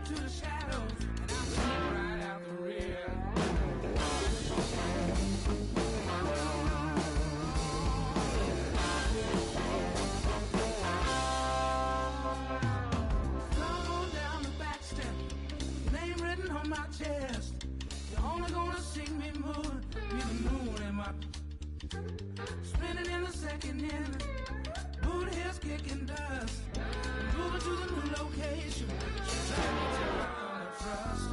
to the shadows, and I'm sitting right out the rear. Flow down the back step, name written on my chest. You're only gonna see me moving, be the moon in my spinning in the second inning. Boot heels kicking dust, moving to the new location. She's like me till I come to trust.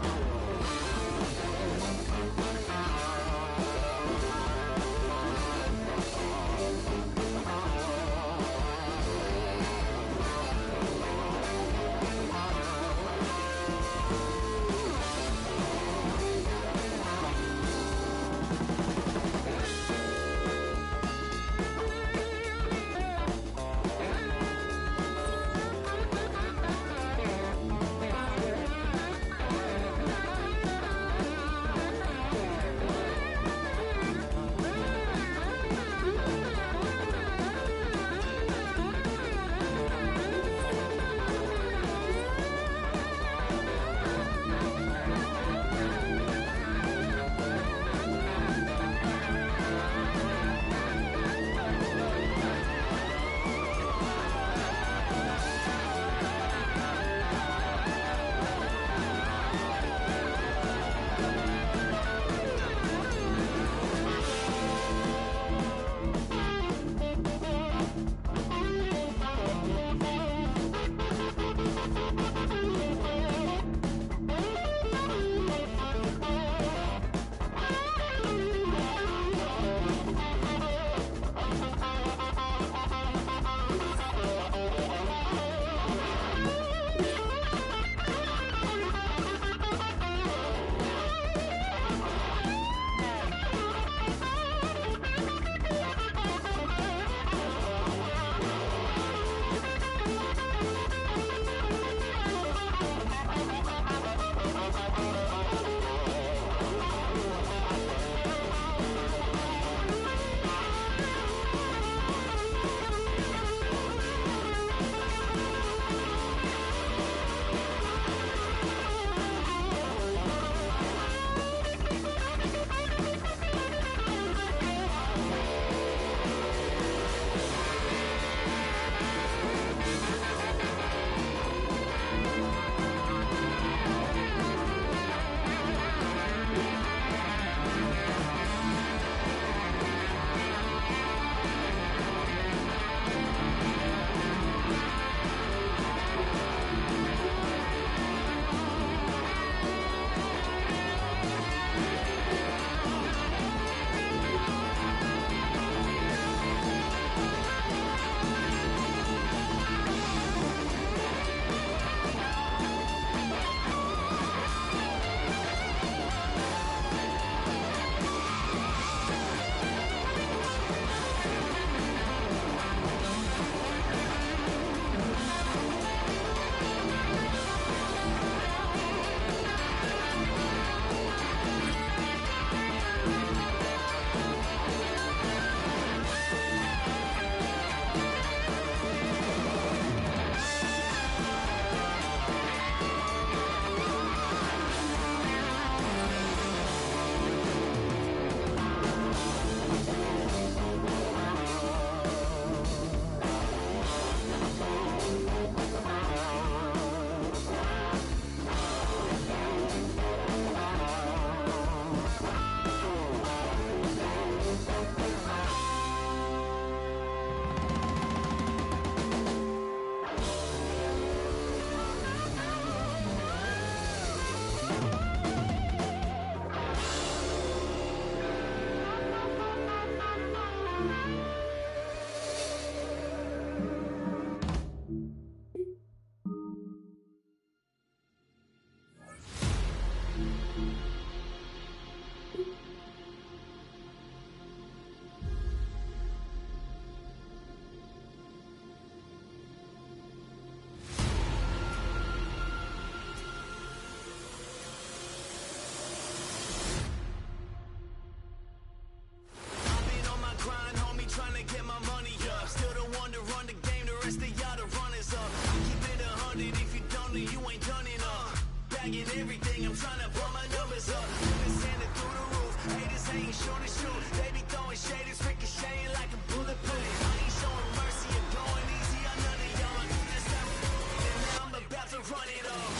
ain't sure to shoot. They be throwing shade, it's ricocheting like a bulletproof. I ain't showing mercy and going easy on none of y'all. That's not and now I'm about to run it off.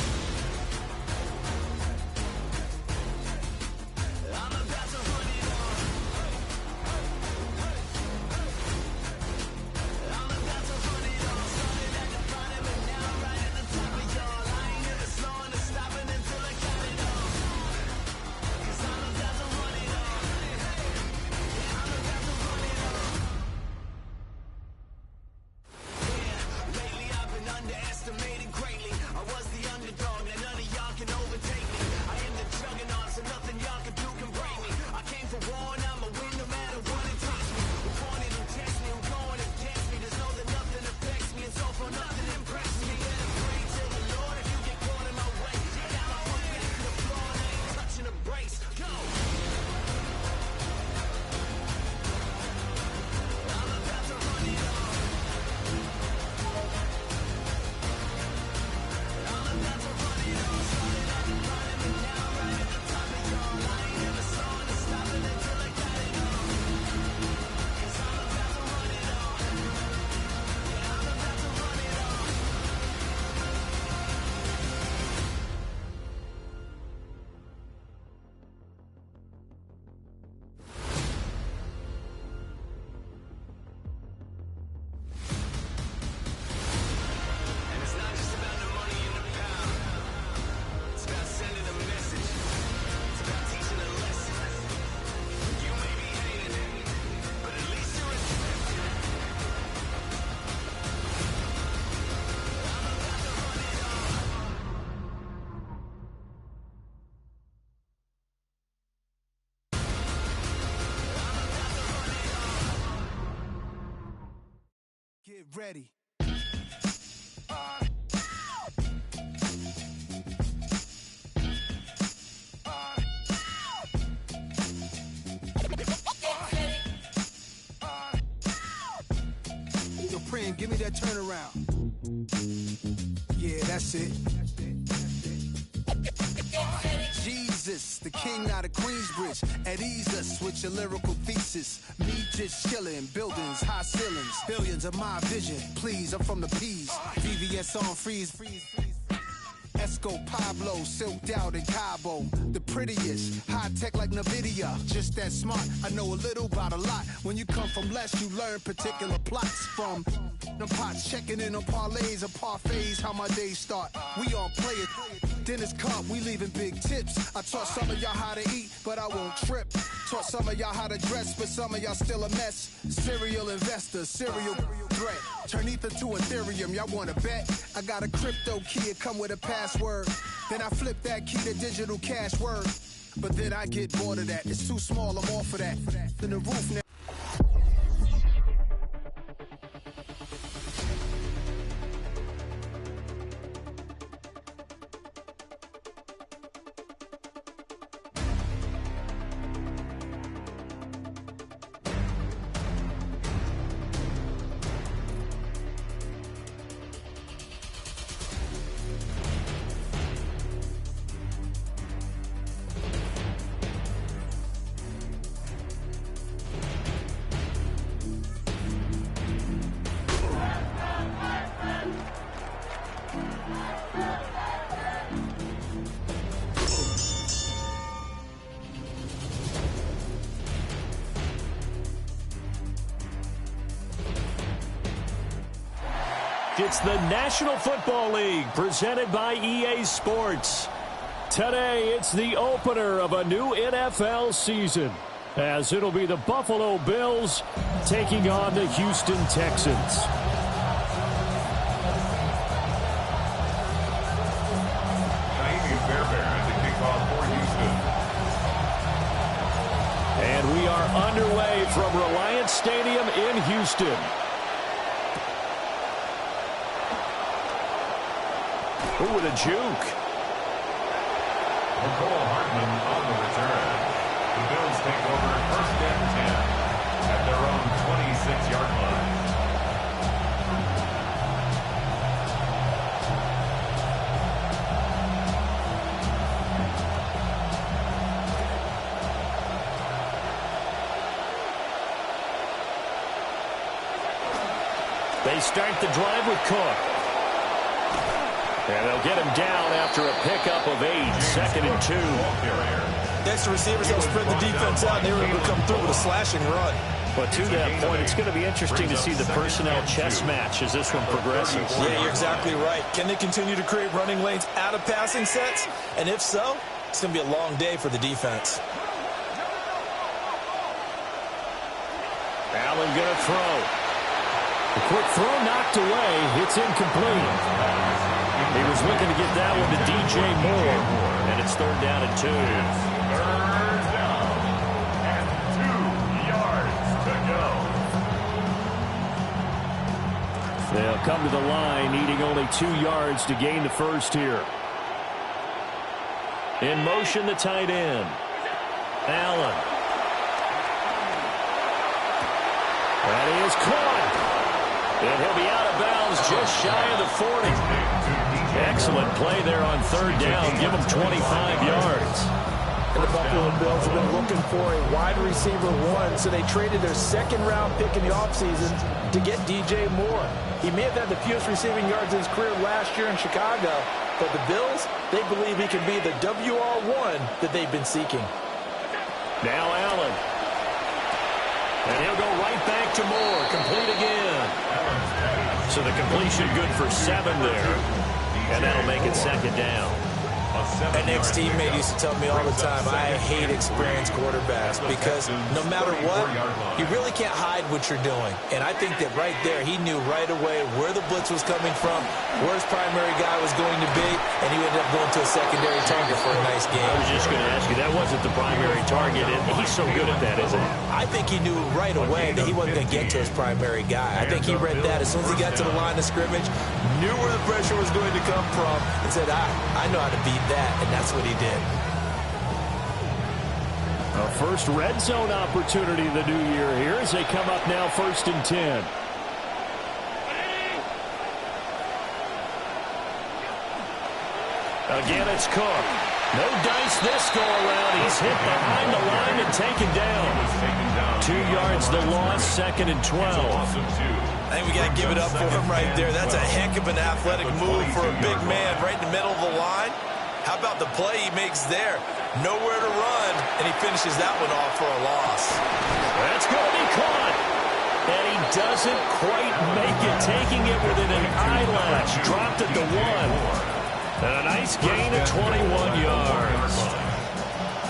I'm about to run it off. I'm about to run it off. Started at the bottom and now I'm right at the top of y'all. I ain't never slowing or stopping until I got it all. Cause I'm about to run it off. Yeah, I'm about to run it off. Yeah, lately I've been underestimated greatly. I was the underdog, and none of y'all can overtake me. I am the juggernaut, so nothing y'all can do can break me. I came for war and I'ma win no matter what it takes me. Who wanted to test me, who going against me. Just know that nothing affects me, and so far nothing impressed me. Better pray to the Lord if you get caught in my way. I got my foot back to the floor and I ain't touching the brakes. Go! I'm about to run it off. I'm about to run it off. Started at the bottom and now I'm right at the top of y'all. I ain't never slowing or stopping until I got it all. Cause I'm about to run it off. Yeah, I'm about to run it off. And it's not just about the money and the power. It's about sending a message. It's about teaching a lesson. You may be hating it, but at least you're respecting it. I'm about to run it off. Get ready. Yo, Prim, give me that turnaround. Yeah, that's it. Jesus, the king out of Queensbridge. At ease us with your lyrical thesis. Me just chillin', buildings, high ceilings. Billions of my vision. Please, I'm from the P's. VVS on freeze. Esco Pablo, silked out in Cabo. The prettiest, high tech like NVIDIA. Just that smart, I know a little about a lot. When you come from less, you learn particular plots from the pots. Checking in on parlays or parfaits, how my days start. We all play it. Dinner's come, we leaving big tips. I taught some of y'all how to eat, but I won't trip. Taught some of y'all how to dress, but some of y'all still a mess. Serial investor, serial threat. Turn ether to Ethereum, y'all wanna bet? I got a crypto key, it come with a password. Then I flip that key to digital cash word. But then I get bored of that, it's too small, I'm off of that. Then the roof now. It's the National Football League presented by EA Sports. Today, it's the opener of a new NFL season, as it'll be the Buffalo Bills taking on the Houston Texans. And we are underway from Reliance Stadium in Houston. Ooh, with a juke. Nicole Hartman on the return. The Bills take over first and 10 at their own 26-yard line. They start the drive with Cook. And they'll get him down after a pickup of 8, 2nd and 2. Extra receivers help spread the defense out, and they were able to come through with a slashing run. But to that point, it's going to be interesting to see the personnel chess match as this one progresses. Yeah, you're exactly right. Can they continue to create running lanes out of passing sets? And if so, it's going to be a long day for the defense. Allen going to throw. The quick throw knocked away. It's incomplete. He was looking to get that one to DJ Moore. And it's 3rd down and 2. 3rd down and 2 yards to go. They'll come to the line, needing only 2 yards to gain the first here. In motion, the tight end. Allen. And he is caught. And he'll be out of bounds just shy of the 40. Excellent play there on 3rd down. Give him 25 yards. And the Buffalo Bills have been looking for a wide receiver 1, so they traded their 2nd-round pick in the offseason to get DJ Moore. He may have had the fewest receiving yards in his career last year in Chicago, but the Bills, they believe he can be the WR1 that they've been seeking. Now Allen. And he'll go right back to Moore. Complete again. So the completion good for 7 there. And that'll make it 2nd down. An ex-teammate used to tell me all the time, I hate experienced quarterbacks because no matter what, you really can't hide what you're doing. And I think that right there, he knew right away where the blitz was coming from, where his primary guy was going to be, and he ended up going to a secondary target for a nice game. I was just going to ask you, that wasn't the primary target, and he's so good at that, isn't he? I think he knew right away that he wasn't going to get to his primary guy. I think he read that as soon as he got to the line of scrimmage, knew where the pressure was going to come from, and said, I know how to beat that, and that's what he did. A first red zone opportunity the new year here as they come up now 1st and 10. Again, it's Cook. No dice this go around. He's hit behind the line and taken down. 2 yards the loss, 2nd and 12. I think we got to give it up for him right there. That's a heck of an athletic move for a big man right in the middle of the line. How about the play he makes there? Nowhere to run, and he finishes that one off for a loss. That's going to be caught. And he doesn't quite make it, taking it within an eyelash. Dropped at the 1. And a nice gain of 21 yards.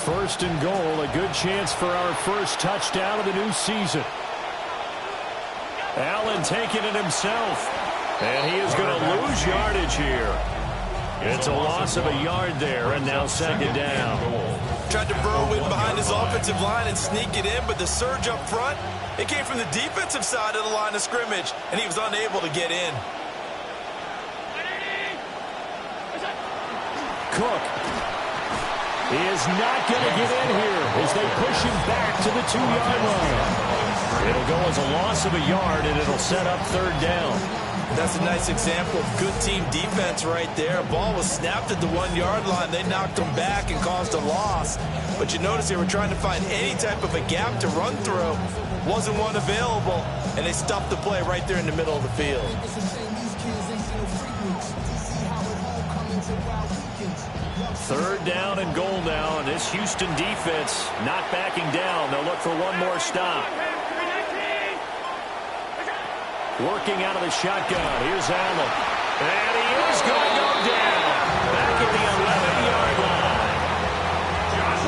1st and goal, a good chance for our first touchdown of the new season. Allen taking it himself. And he is going to lose yardage here. It's a loss of a yard there, and now 2nd down. Tried to burrow in behind his offensive line and sneak it in, but the surge up front, it came from the defensive side of the line of scrimmage, and he was unable to get in. Cook is not going to get in here as they push him back to the 2-yard line. It'll go as a loss of a yard, and it'll set up 3rd down. That's a nice example of good team defense right there. Ball was snapped at the 1-yard line. They knocked him back and caused a loss. But you notice they were trying to find any type of a gap to run through. Wasn't one available, and they stuffed the play right there in the middle of the field. Third down and goal now, and this Houston defense not backing down. They'll look for one more stop. Working out of the shotgun. Here's Allen. And he is going to go down. Back at the 11-yard line.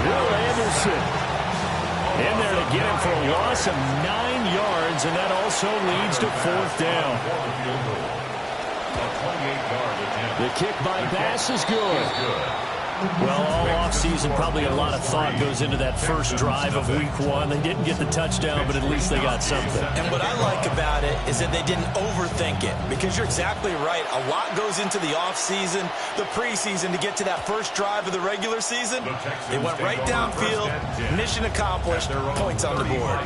Will Anderson in there to get him for a loss of 9 yards, and that also leads to 4th down. The kick by Bass is good. Well, all offseason, probably a lot of thought goes into that first drive of Week 1. They didn't get the touchdown, but at least they got something. And what I like about it is that they didn't overthink it, because you're exactly right. A lot goes into the offseason, the preseason, to get to that first drive of the regular season. They went right downfield, mission accomplished, points on the board.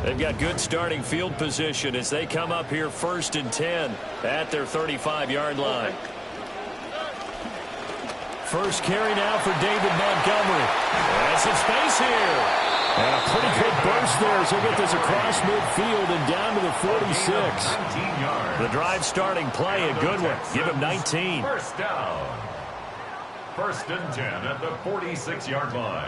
They've got good starting field position as they come up here 1st and 10 at their 35-yard line. First carry now for David Montgomery. There's some space here. And a pretty good burst there as he'll get this across midfield and down to the 46. The drive starting play, a good one. Give him 19. First down. First and 10 at the 46-yard line.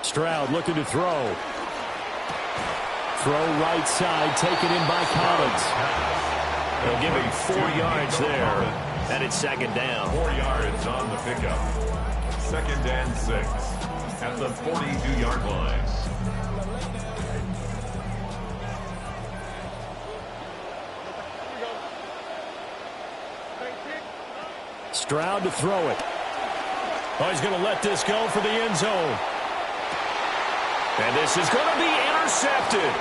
Stroud looking to throw. Throw right side, taken in by Collins. They'll give him 4 yards there. And it's second down. 4 yards on the pickup. Second and 6 at the 42-yard line. Stroud to throw it. Oh, he's going to let this go for the end zone. And this is going to be intercepted.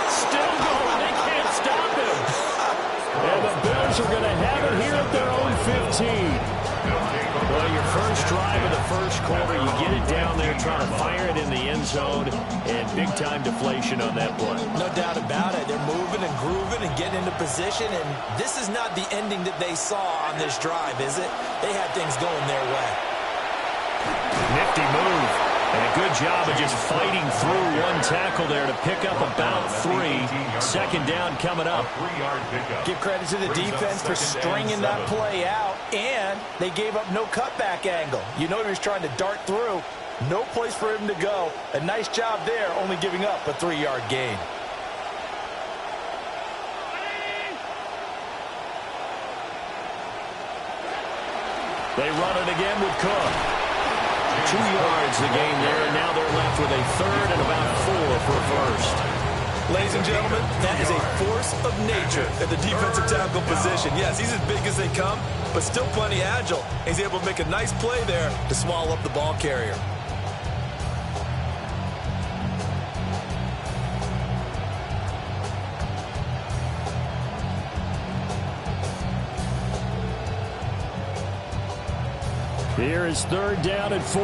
Still going. They can't stop him. And the Bills are going to have it here at their own 15. Well, your first drive of the first quarter, you get it down there, trying to fire it in the end zone, and big-time deflation on that play. No doubt about it. They're moving and grooving and getting into position, and this is not the ending that they saw on this drive, is it? They had things going their way. Nifty move, and a good job of just fighting through one tackle there to pick up about 3. Second down coming up. Give credit to the defense for stringing that play out, and they gave up no cutback angle. You know he was trying to dart through. No place for him to go. A nice job there, only giving up a 3-yard gain. They run it again with Cook. 2 yards the gain there, and now they're left with a third and about 4 for a first. Ladies and gentlemen, that is a force of nature at the defensive tackle position. Yes, he's as big as they come, but still plenty agile. He's able to make a nice play there to swallow up the ball carrier. Here is third down and 4.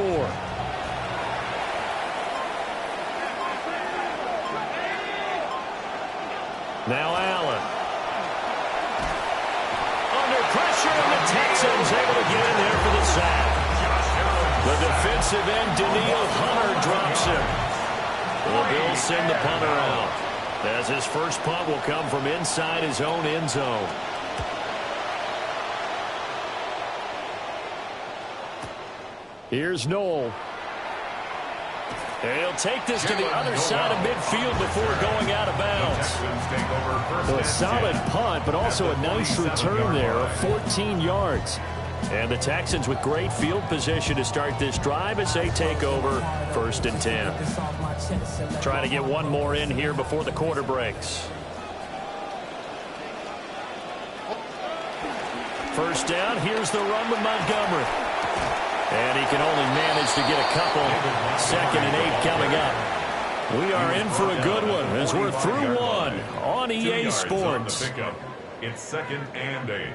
Now Allen. Under pressure, and the Texans able to get in there for the sack. The defensive end, Daniil Hunter, drops him. The Bills send the punter out, as his first punt will come from inside his own end zone. Here's Noel. He'll take this to the other side of midfield before going out of bounds. A solid punt, but also a nice return there of 14 yards. And the Texans with great field position to start this drive as they take over first and 10. Trying to get one more in here before the quarter breaks. First down, here's the run with Montgomery. And he can only manage to get a couple. Second and 8 coming up. We are in for a good one as we're through one on EA Sports. It's second and 8.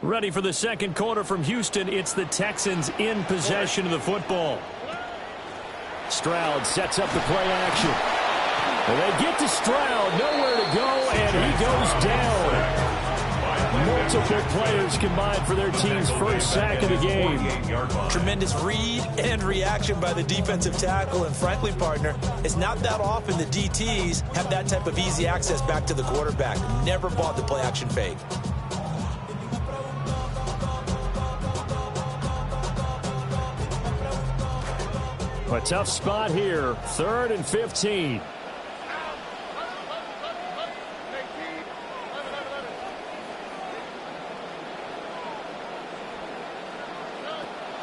Ready for the second quarter from Houston. It's the Texans in possession of the football. Stroud sets up the play action. And they get to Stroud, nowhere to go, and he goes down. Multiple players combined for their team's first sack of the game. Tremendous read and reaction by the defensive tackle, and frankly, partner, it's not that often the DTs have that type of easy access back to the quarterback. Never bought the play action fake. A tough spot here. Third and 15.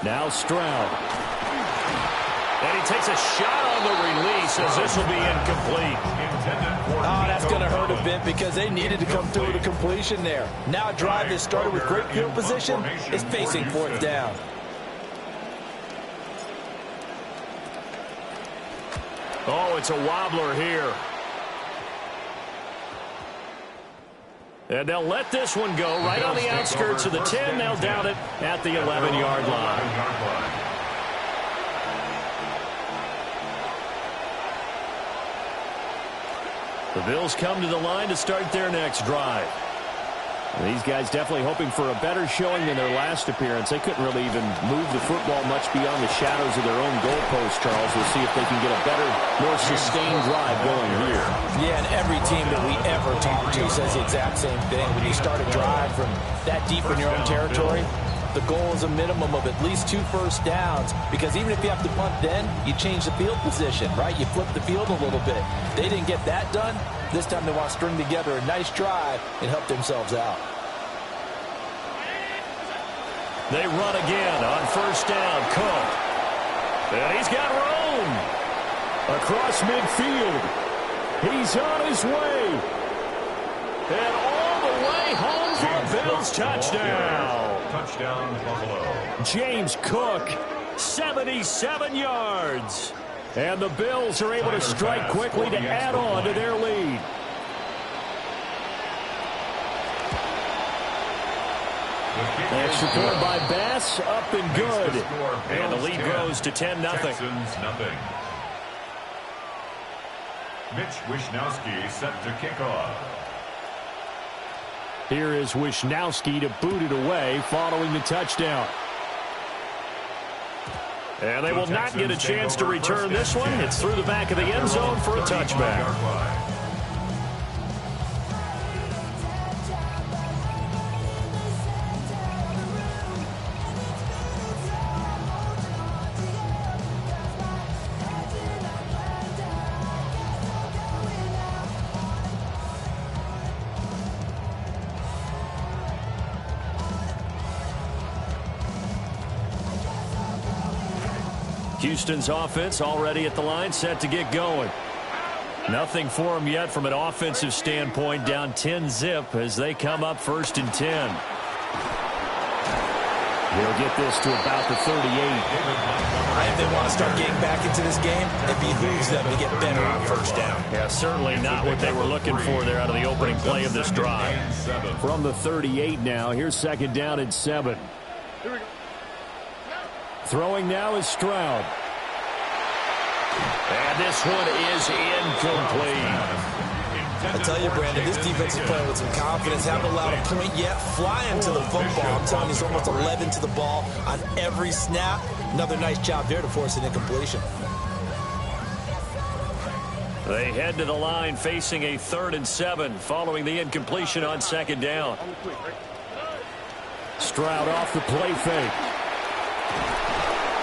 Now Stroud. And he takes a shot on the release as this will be incomplete. Oh, that's going to hurt a bit because they needed to come through with a completion there. Now a drive that started with great field position is facing fourth down. Oh, it's a wobbler here. And they'll let this one go right on the outskirts of the 10. They'll down it at the 11-yard line. The Bills come to the line to start their next drive. These guys definitely hoping for a better showing than their last appearance. They couldn't really even move the football much beyond the shadows of their own goalpost, Charles. We'll see if they can get a better, more sustained drive going here. Yeah, and every team that we ever talk to says the exact same thing. When you start a drive from that deep in your own territory, the goal is a minimum of at least 2 first downs, because even if you have to punt then, you change the field position, right? You flip the field a little bit. They didn't get that done. This time they want to string together a nice drive and help themselves out. They run again on first down. Cook. And he's got room. Across midfield. He's on his way. And all the way home for Bills touchdown. Touchdown, Buffalo. James Cook, 77 yards. And the Bills are able to strike quickly to add on to their lead. Extra point by Bass, up and good. And the lead grows to 10-0. Texans, nothing. Mitch Wishnowsky set to kick off. Here is Wishnowsky to boot it away following the touchdown. And they will not get a chance to return this one. It's through the back of the end zone for a touchback. Houston's offense already at the line, set to get going. Nothing for them yet from an offensive standpoint, down 10-zip as they come up 1st and 10. They'll get this to about the 38. If they want to start getting back into this game, it behooves them to get better on first down. Yeah, certainly not what they were looking for there out of the opening play of this drive. From the 38 now, here's 2nd down and 7. Throwing now is Stroud. And this one is incomplete. I tell you, Brandon, this defense is playing with some confidence. Haven't allowed a point yet. Flying to the football. I'm telling you, it's almost 11 to the ball on every snap. Another nice job there to force an incompletion. They head to the line facing a 3rd and 7 following the incompletion on 2nd down. Stroud off the play fake.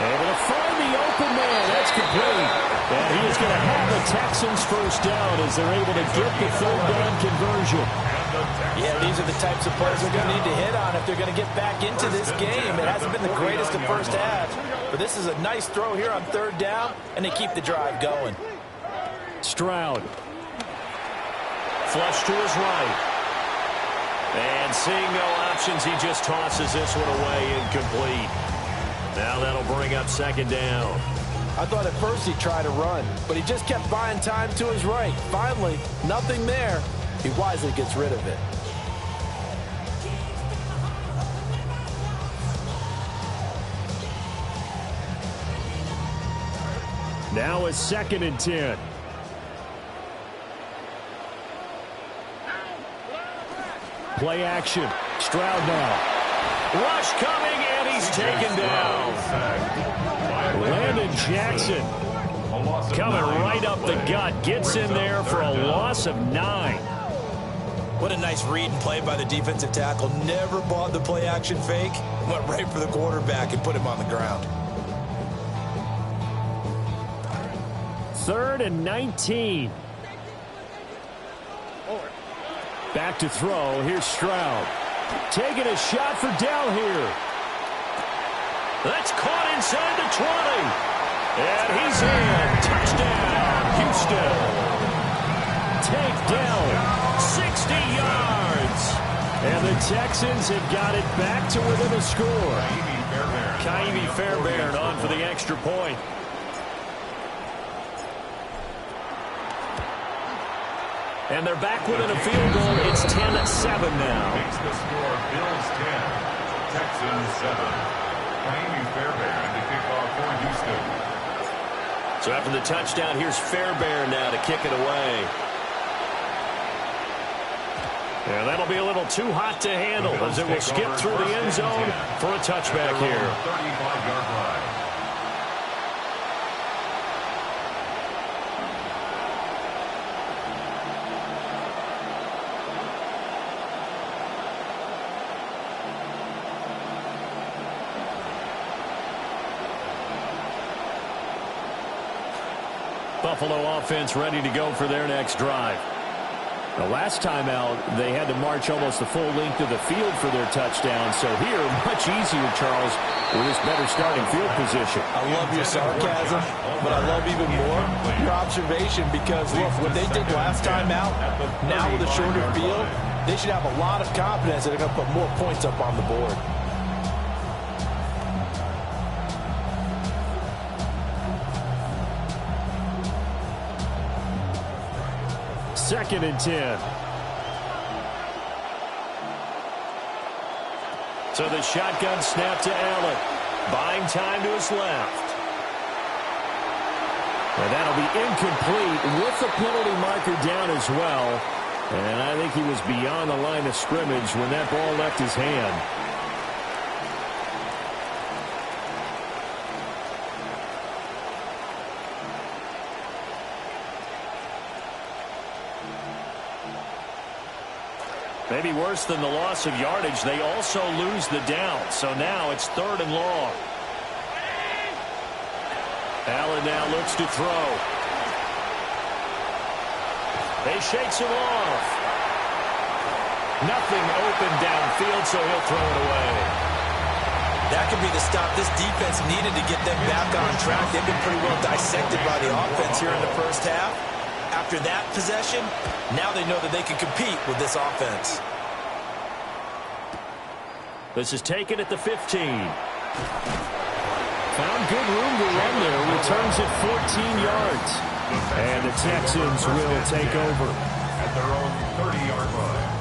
Able to find the open man. That's complete. And he is going to have the Texans first down as they're able to get the 3rd down conversion. Yeah, these are the types of plays they're going to need to hit on if they're going to get back into this game. It hasn't been the greatest of first halves, but this is a nice throw here on 3rd down, and they keep the drive going. Stroud. Flush to his right. And seeing no options, he just tosses this one away, incomplete. Now that'll bring up 2nd down. I thought at first he'd try to run, but he just kept buying time to his right. Finally, nothing there. He wisely gets rid of it. Now it's 2nd and 10. Play action. Stroud now. Rush coming, and he's taken down. Landon Jackson coming right up the gut. Gets in there for a loss of 9. What a nice read and play by the defensive tackle. Never bought the play action fake. Went right for the quarterback and put him on the ground. 3rd and 19. Back to throw. Here's Stroud. Taking a shot for down here. That's caught inside the 20. And he's in. Touchdown, Houston. Take down 60 yards. And the Texans have got it back to within a score. Ka'imi Fairbairn on for the extra point. And they're back within a field goal. It's 10-7 now. Makes the score Bills 10, Texans 7. Amy Fairbairn to kick off for Houston. So after the touchdown, here's Fairbairn now to kick it away. Yeah, that'll be a little too hot to handle as it will skip through the end zone for a touchback here. 35-yard line. Buffalo offense ready to go for their next drive. The last time out, they had to march almost the full length of the field for their touchdown. So here, much easier, Charles, with this better starting field position. I love your sarcasm, but I love even more your observation because, look, what they did last time out, now with a shorter field, they should have a lot of confidence that they're going to put more points up on the board. Second and 10. So the shotgun snap to Allen. Buying time to his left. And that'll be incomplete with the penalty marker down as well. And I think he was beyond the line of scrimmage when that ball left his hand. Maybe worse than the loss of yardage, they also lose the down. So now it's 3rd and long. Allen now looks to throw. They shakes him off. Nothing open downfield, so he'll throw it away. That could be the stop this defense needed to get them back on track. They've been pretty well dissected by the offense here in the first half. After that possession, now they know that they can compete with this offense. This is taken at the 15. Found good room to run there. Returns it 14 yards. And the Texans will take over. At their own 30-yard line.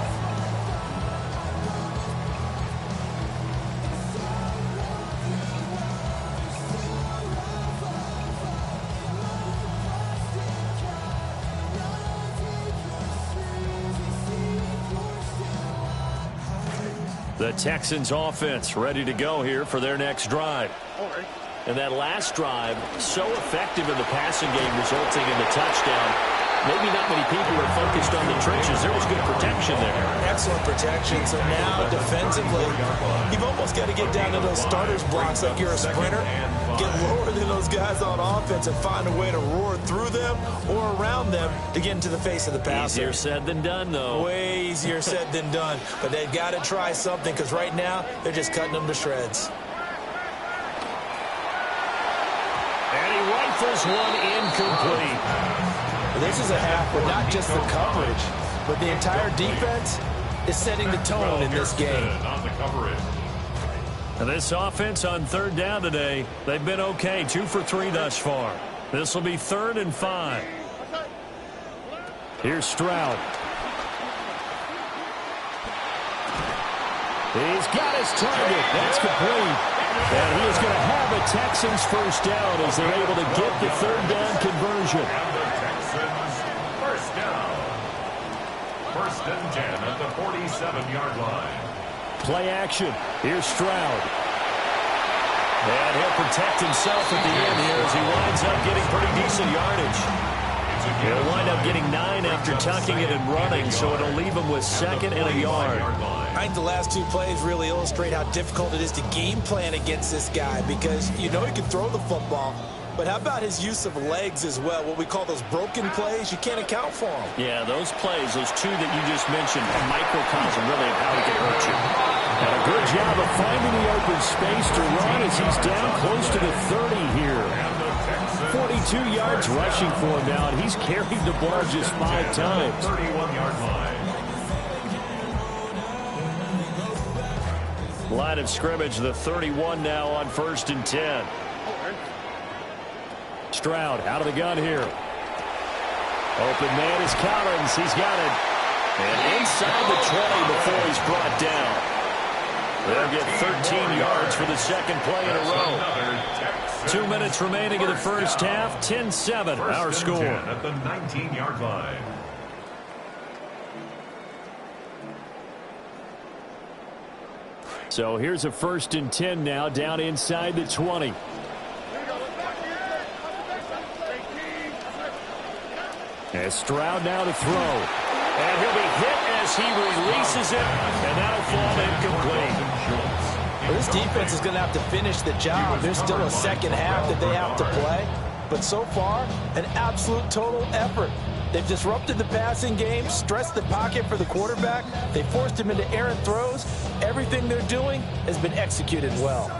The Texans offense ready to go here for their next drive. And that last drive, so effective in the passing game, resulting in the touchdown. Maybe not many people were focused on the trenches. There was good protection there. Excellent protection. So now defensively, you've almost got to get down to those starters blocks like you're a sprinter. Get lower than those guys on offense and find a way to roar through them or around them to get into the face of the passer. Easier said than done, though. Way easier said than done. But they've got to try something because right now they're just cutting them to shreds. And he rifles one incomplete. This is a half where not just the coverage, but the entire defense is setting the tone in this game. On the coverage. And this offense on 3rd down today, they've been okay. 2 for 3 thus far. This will be 3rd and 5. Here's Stroud. He's got his target. That's complete. And he is going to have a Texans first down as they're able to get the 3rd down conversion. And the Texans first down. 1st and 10 at the 47-yard line. Play action. Here's Stroud. And he'll protect himself at the end here as he winds up getting pretty decent yardage. He'll wind up getting 9 after tucking it and running, so it'll leave him with 2nd and a yard. I think the last 2 plays really illustrate how difficult it is to game plan against this guy because you know he can throw the football, but how about his use of legs as well? What we call those broken plays, you can't account for them. Yeah, those plays, those 2 that you just mentioned, a microcosm really of how he can hurt you. And a good job of finding the open space to run as he's down close to the 30 here. 42 yards rushing for him now, and he's carried the ball just 5 times. 31-yard line. Line of scrimmage, the 31 now on 1st and 10. Stroud out of the gun here. Open man is Collins. He's got it. And inside the 20 before he's brought down. They'll get 13 yards for the second play in a row. 2 minutes remaining in the first half. 10-7, our score. At the 19-yard line. So here's a 1st and 10 now, down inside the 20. As Stroud now to throw. And he'll be hit as he releases it, and that'll fall incomplete. Well, this defense is going to have to finish the job. There's still a second half that they have to play. But so far, an absolute total effort. They've disrupted the passing game, stressed the pocket for the quarterback. They forced him into errant throws. Everything they're doing has been executed well.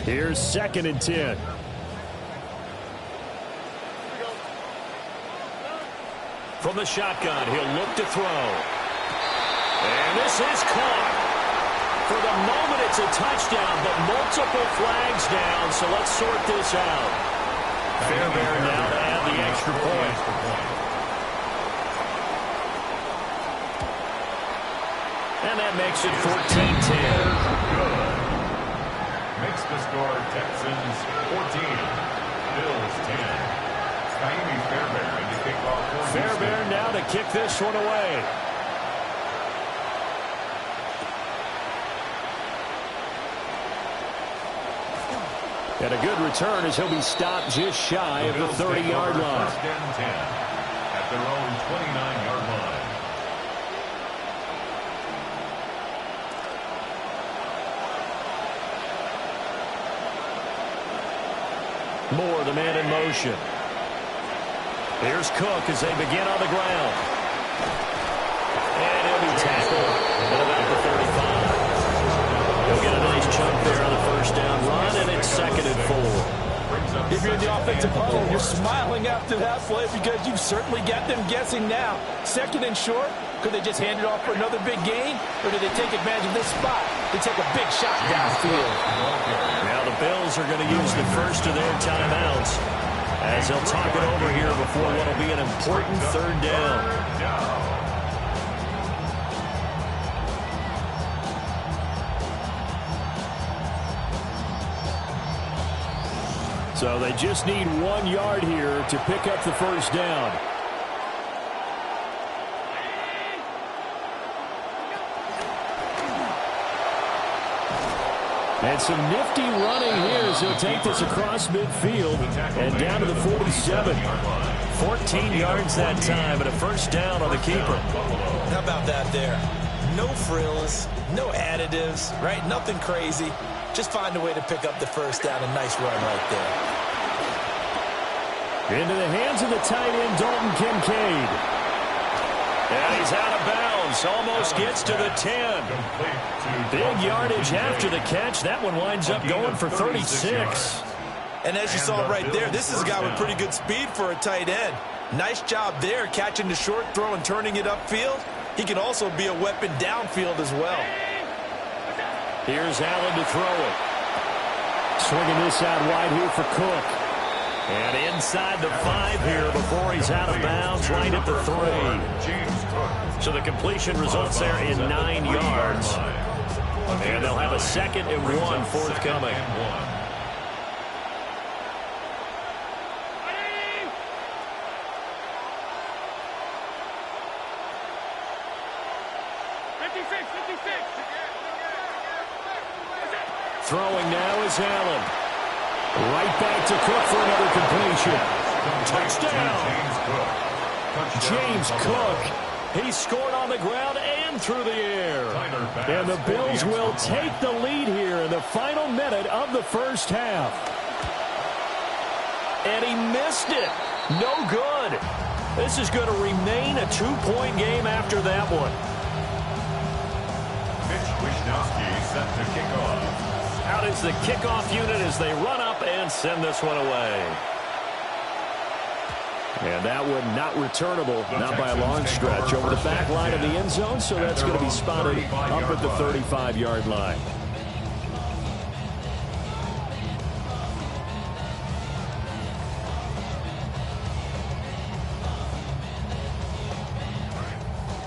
Here's 2nd and 10. From the shotgun, he'll look to throw. And this is caught. For the moment, it's a touchdown, but multiple flags down, so let's sort this out. Fairbairn now to add the extra point. And that makes it 14-10. Good. Makes the score Texans 14. Bills 10. Fairbairn to kick off. Fairbairn now to kick this one away. And a good return as he'll be stopped just shy of the 30-yard line. 1st and 10 at their own 29-yard line. Moore, the man in motion. Here's Cook as they begin on the ground. And he'll be tackled at about the 35. He'll get a nice chunk there on the first down run, and it's 2nd and 4. If you're in the offensive huddle, you're smiling after that play because you've certainly got them guessing now. 2nd and short, could they just hand it off for another big gain? Or do they take advantage of this spot to take a big shot downfield? Now the Bills are going to use the first of their timeouts as they'll talk it over here before what will be an important 3rd down. So they just need 1 yard here to pick up the first down. And some nifty running here as he'll take this across midfield and down to the 47. 14 yards that time and a first down on the keeper. How about that there? No frills, no additives, right? Nothing crazy. Just find a way to pick up the first down. A nice run right there. Into the hands of the tight end, Dalton Kincaid. And he's out of bounds. Almost gets to the 10. Big yardage after the catch. That one winds up going for 36. And as you saw right there, this is a guy with pretty good speed for a tight end. Nice job there, catching the short throw and turning it upfield. He can also be a weapon downfield as well. Here's Allen to throw it. Swinging this out wide here for Cook. And inside the 5 here before he's out of bounds, right at the 3. So the completion results there in 9 yards. And they'll have a 2nd and 1 forthcoming. Throwing now is Allen. Right back to Cook for another completion. Touchdown. James Cook. He scored on the ground and through the air. And the Bills will take the lead here in the final minute of the first half. And he missed it. No good. This is going to remain a 2-point game after that one. Mitch Wishnowsky set to kick off. Out is the kickoff unit as they run up and send this one away. And that one not returnable, not by a long stretch, over the back line of the end zone, so that's going to be spotted up at the 35-yard line.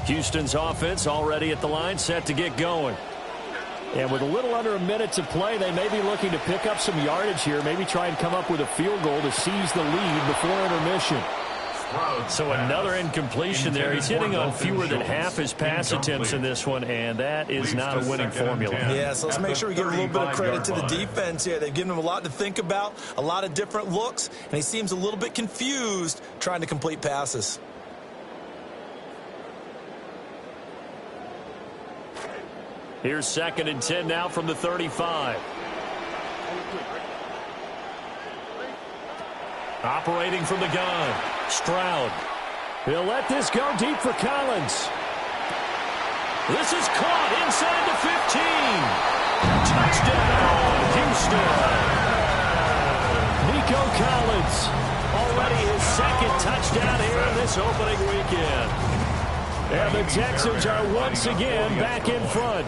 Houston's offense already at the line, set to get going. And with a little under a minute to play, they may be looking to pick up some yardage here, maybe try and come up with a field goal to seize the lead before intermission. So another incompletion there. He's hitting on fewer than half his pass attempts in this one, and that is not a winning formula. Yeah, so let's make sure we give a little bit of credit to the defense here. They've given him a lot to think about, a lot of different looks, and he seems a little bit confused trying to complete passes. Here's 2nd and 10 now from the 35. Operating from the gun, Stroud. He'll let this go deep for Collins. This is caught inside the 15. Touchdown, Houston. Nico Collins, already his 2nd touchdown here in this opening weekend. And the Texans are once again back in front.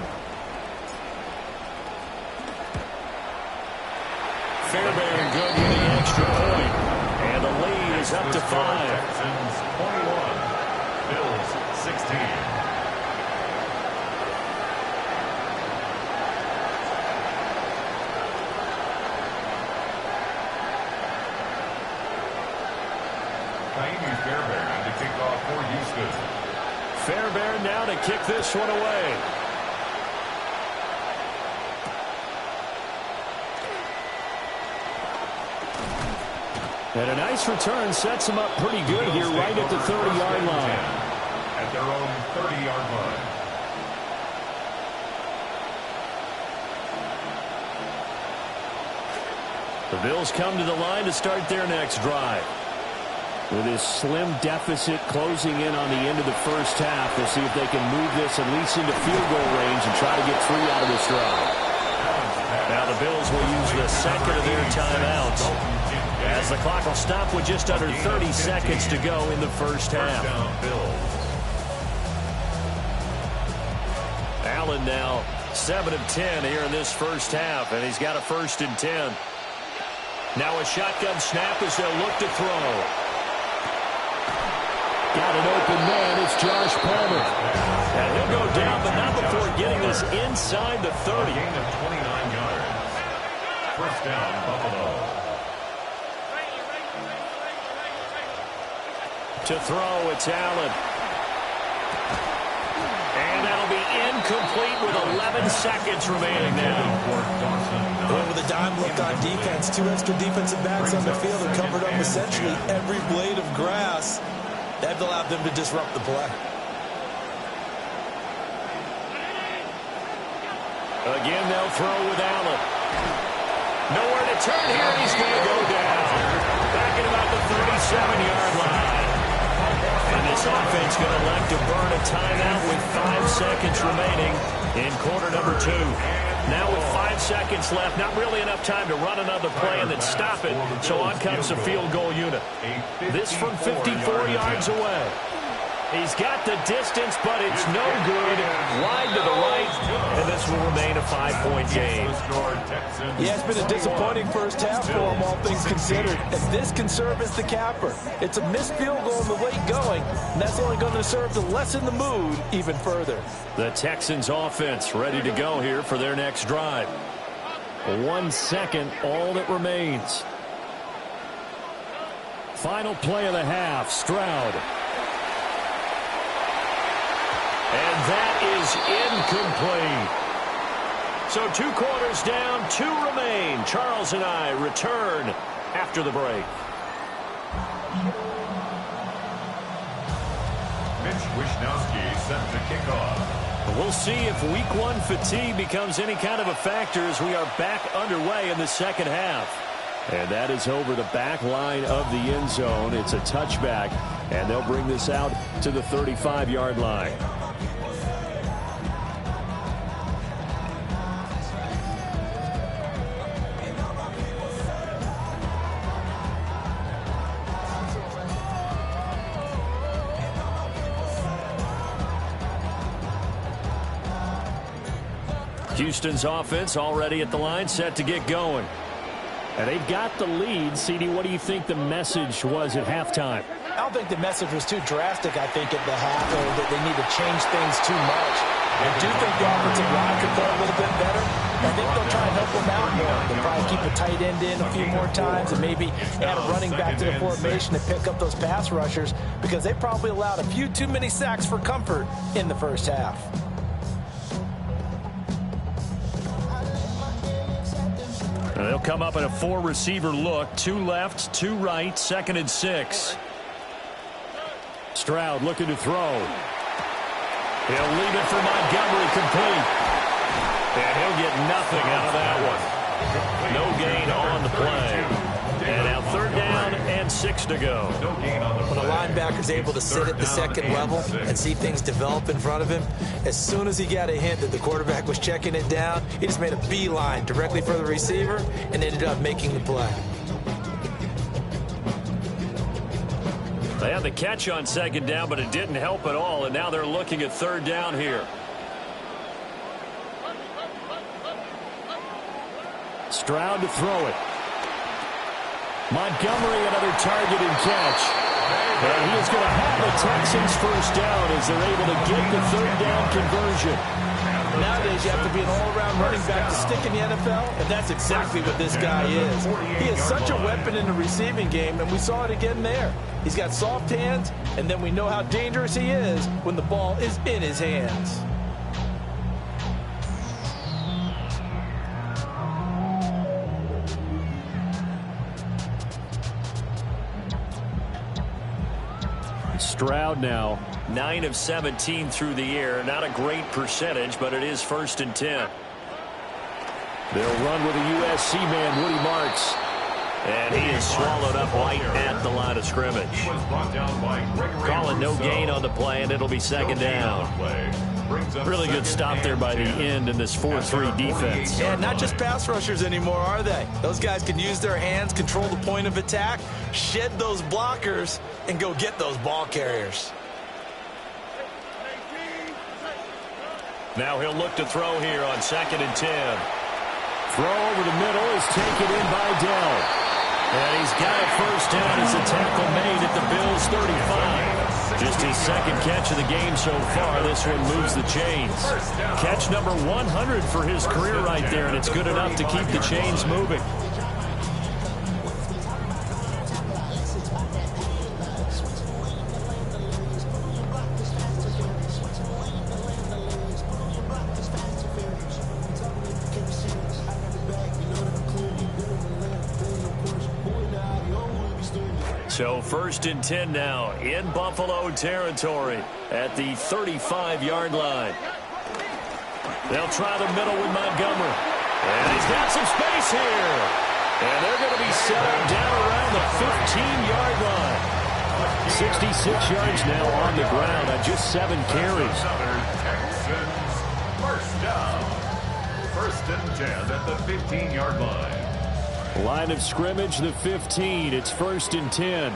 Fairbairn good with the extra point. And the lead is up to 5. Texans 21, Bills 16. Fairbairn to kick off for Houston. Fairbairn now to kick this one away. And a nice return sets him up pretty good here right at the 30-yard line. At their own 30-yard line. The Bills come to the line to start their next drive. With his slim deficit closing in on the end of the first half, they'll see if they can move this at least into field goal range and try to get 3 out of this drive. Now the Bills will use the 2nd of their timeouts, as the clock will stop with just under 30 seconds to go in the first half. Allen now 7 of 10 here in this first half, and he's got a 1st and 10. Now a shotgun snap as they'll look to throw. Got an open man. It's Josh Palmer. And he'll go down, but not before getting this inside the 30. Gain of 29 yards. First down, Buffalo. To throw, it's Allen. And that'll be incomplete with 11 seconds remaining now. And with a dime look on defense, 2 extra defensive backs on the field and covered up essentially every blade of grass. That allowed them to disrupt the play. Again, they'll throw with Allen. Nowhere to turn here. He's going to go down. Back at about the 37-yard line. And this offense going to elect to burn a timeout with 5 seconds remaining in quarter number 2. Now with 5 seconds left, not really enough time to run another play and then stop it. So on comes the field goal unit. This from 54 yards away. He's got the distance, but it's no good. Wide to the right, and this will remain a 5-point game. Yeah, it's been a disappointing first half for him, all things considered. And this can serve as the capper. It's a missed field goal in the late going, and that's only going to serve to lessen the mood even further. The Texans offense ready to go here for their next drive. 1 second, all that remains. Final play of the half, Stroud. And that is incomplete. So 2 quarters down, 2 remain. Charles and I return after the break. Mitch Wishnowsky set to kick off. We'll see if week 1 fatigue becomes any kind of a factor as we are back underway in the second half. And that is over the back line of the end zone. It's a touchback, and they'll bring this out to the 35-yard line. Houston's offense already at the line, set to get going. And they've got the lead. CD, what do you think the message was at halftime? I don't think the message was too drastic, I think, at the half, or that they need to change things too much. I do think the offensive line could play a little bit better. I think they'll try and help them out more. They'll probably keep a tight end in a few more times and maybe add a running back to the formation to pick up those pass rushers, because they probably allowed a few too many sacks for comfort in the first half. They'll come up in a 4-receiver look. 2 left, 2 right, 2nd and 6. Stroud looking to throw. He'll leave it for Montgomery, complete. And he'll get nothing out of that one. No gain on the play. And now 3rd down and 6 to go. When a linebacker's able to sit at the second level and see things develop in front of him, as soon as he got a hint that the quarterback was checking it down, he just made a beeline directly for the receiver and ended up making the play. They had the catch on 2nd down, but it didn't help at all, and now they're looking at 3rd down here. Stroud to throw it. Montgomery, another target and catch. And he is going to have the Texans first down as they're able to get the 3rd down conversion. Nowadays, you have to be an all-around running back to stick in the NFL, and that's exactly what this guy is. He is such a weapon in the receiving game, and we saw it again there. He's got soft hands, and then we know how dangerous he is when the ball is in his hands. Stroud now 9 of 17 through the air. Not a great percentage, but it is 1st and 10. They'll run with a USC man, Woody Marks. And he is swallowed up right at the line of scrimmage. Calling no gain on the play, and it'll be 2nd down. Really good stop there by the end in this 4-3 defense. Yeah, not just pass rushers anymore, are they? Those guys can use their hands, control the point of attack, shed those blockers, and go get those ball carriers. Now he'll look to throw here on 2nd and 10. Throw over the middle is taken in by Dell. And he's got it first down as a tackle made at the Bills' 35. Just his 2nd catch of the game so far. This one moves the chains. Catch number 100 for his career right there, and it's good enough to keep the chains moving. So 1st and 10 now in Buffalo territory at the 35-yard line. They'll try the middle with Montgomery. And he's got some space here. And they're going to be settled down around the 15-yard line. 66 yards now on the ground on just 7 carries. First down. 1st and 10 at the 15-yard line. Line of scrimmage, the 15. It's 1st and 10.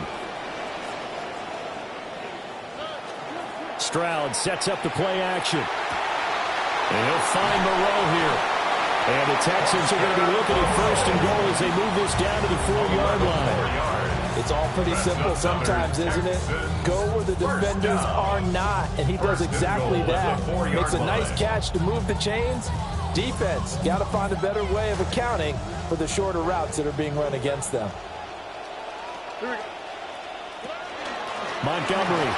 Stroud sets up the play action. And he'll find Moreau here. And the Texans are going to be looking at 1st and goal as they move this down to the 4-yard line. It's all pretty simple sometimes, isn't it? Go where the defenders are not, and he does exactly that. Makes a nice catch to move the chains. Defense, got to find a better way of accounting for the shorter routes that are being run against them. Montgomery.